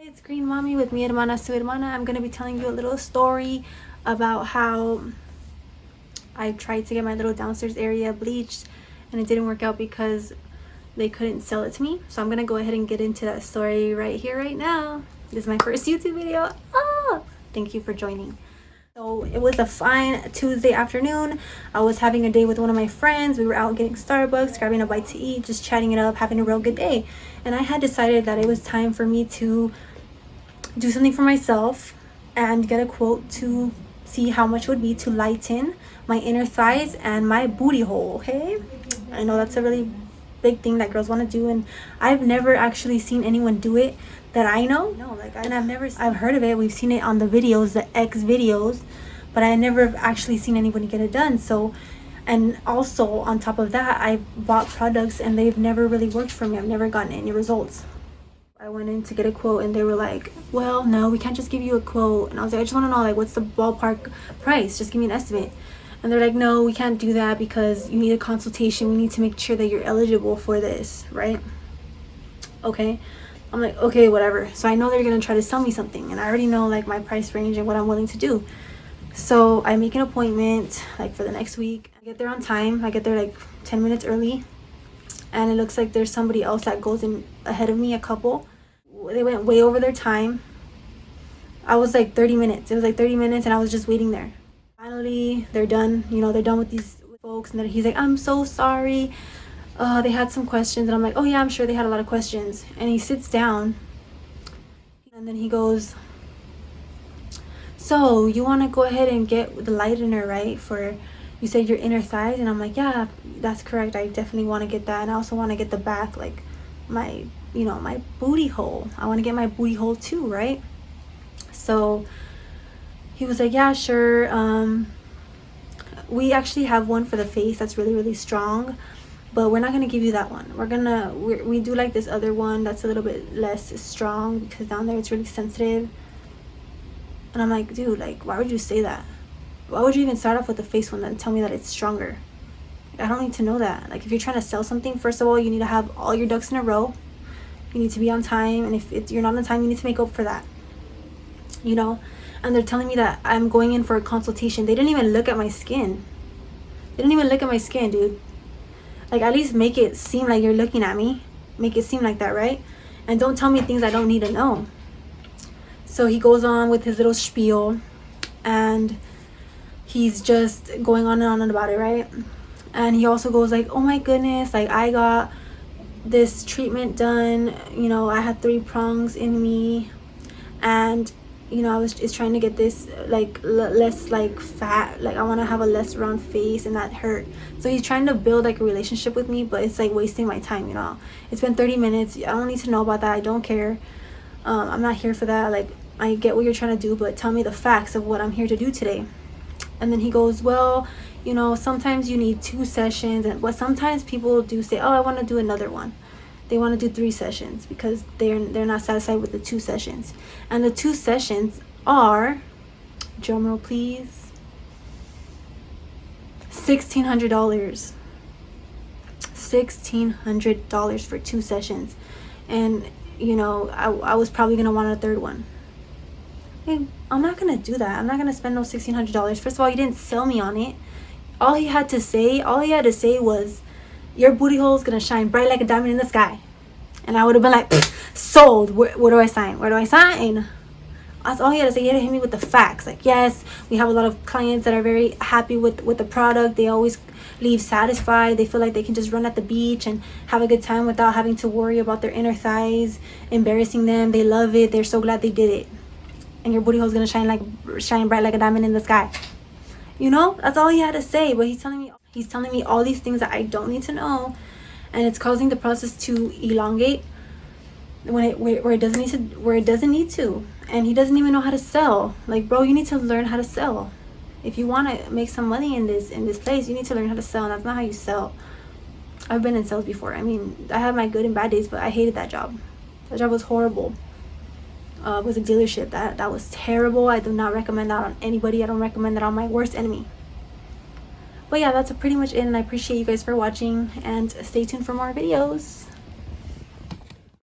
It's Green Mommy with mi hermana su hermana. I'm going to be telling you a little story about how I tried to get my little downstairs area bleached and it didn't work out because they couldn't sell it to me. So I'm going to go ahead and get into that story right here, right now. This is my first YouTube video. Thank you for joining. So it was a fine Tuesday afternoon. I was having a day with one of my friends. We were out getting Starbucks, grabbing a bite to eat, just chatting it up, having a real good day. And I had decided that it was time for me to do something for myself and get a quote to see how much it would be to lighten my inner thighs and my booty hole. Okay, I know that's a really big thing that girls want to do, and I've never actually seen anyone do it that I know. I've heard of it. We've seen it on the videos, the X videos, but I never have actually seen anybody get it done. So, and also on top of that, I bought products and they've never really worked for me. I've never gotten any results. I went in to get a quote and they were like, well, no, we can't just give you a quote. And I was like, I just want to know, like, what's the ballpark price? Just give me an estimate. And they're like, no, we can't do that because you need a consultation. We need to make sure that you're eligible for this, right? Okay. I'm like, okay, whatever. So I know they're going to try to sell me something, and I already know like my price range and what I'm willing to do. So I make an appointment like for the next week. I get there on time. I get there like 10 minutes early, and it looks like there's somebody else that goes in ahead of me, a couple. They went way over their time. I was like 30 minutes. It was like 30 minutes and I was just waiting there. Finally, they're done. You know, they're done with these folks, and then he's like, I'm so sorry. They had some questions. And I'm like, oh yeah, I'm sure they had a lot of questions. And he sits down and then he goes, so you want to go ahead and get the lightener, right? For, you said your inner thighs. And I'm like, yeah, that's correct. I definitely want to get that. And I also want to get the back, like my, you know, my booty hole. I want to get my booty hole too, right? So he was like, yeah, sure. We actually have one for the face that's really, really strong, but we're not going to give you that one. We do like this other one that's a little bit less strong because down there it's really sensitive. And I'm like, dude, like, why would you say that? Why would you even start off with the face one and tell me that it's stronger? I don't need to know that. Like, if you're trying to sell something, first of all, you need to have all your ducks in a row. You need to be on time, and if you're not on time, you need to make up for that, you know? And they're telling me that I'm going in for a consultation. They didn't even look at my skin. They didn't even look at my skin, dude. Like, at least make it seem like you're looking at me. Make it seem like that, right? And don't tell me things I don't need to know. So he goes on with his little spiel, and he's just going on and on about it, right? And he also goes like, oh my goodness, like, I got this treatment done, you know, I had 3 prongs in me, and you know, I was just trying to get this like less like fat, like I want to have a less round face and that hurt. So he's trying to build like a relationship with me, but it's like wasting my time, you know. It's been 30 minutes. I don't need to know about that. I don't care. I'm not here for that. Like, I get what you're trying to do, but tell me the facts of what I'm here to do today. And then he goes, well, you know, sometimes you need 2 sessions, and but sometimes people do say, oh, I want to do another one. They want to do 3 sessions because they're not satisfied with the 2 sessions. And the 2 sessions are, drum roll please, $1,600. $1,600 for 2 sessions. And you know, I was probably gonna want a 3rd one. Hey, I'm not gonna do that. I'm not gonna spend those $1,600. First of all, you didn't sell me on it. All he had to say was, your booty hole is gonna shine bright like a diamond in the sky. And I would have been like, sold. Where do I sign? Where do I sign? That's all he had to say. He had to hit me with the facts. Like, yes, we have a lot of clients that are very happy with the product. They always leave satisfied. They feel like they can just run at the beach and have a good time without having to worry about their inner thighs embarrassing them. They love it. They're so glad they did it. And your booty hole is gonna shine bright like a diamond in the sky. You know, that's all he had to say. But he's telling me all these things that I don't need to know, and it's causing the process to elongate where it doesn't need to. And he doesn't even know how to sell. Like, bro, you need to learn how to sell. If you want to make some money in this place, you need to learn how to sell. And that's not how you sell. I've been in sales before. I mean, I had my good and bad days, but I hated that job. That job was horrible. It was a dealership. That was terrible. I do not recommend that on anybody. I don't recommend that on my worst enemy. But yeah, that's pretty much it, and I appreciate you guys for watching, and stay tuned for more videos.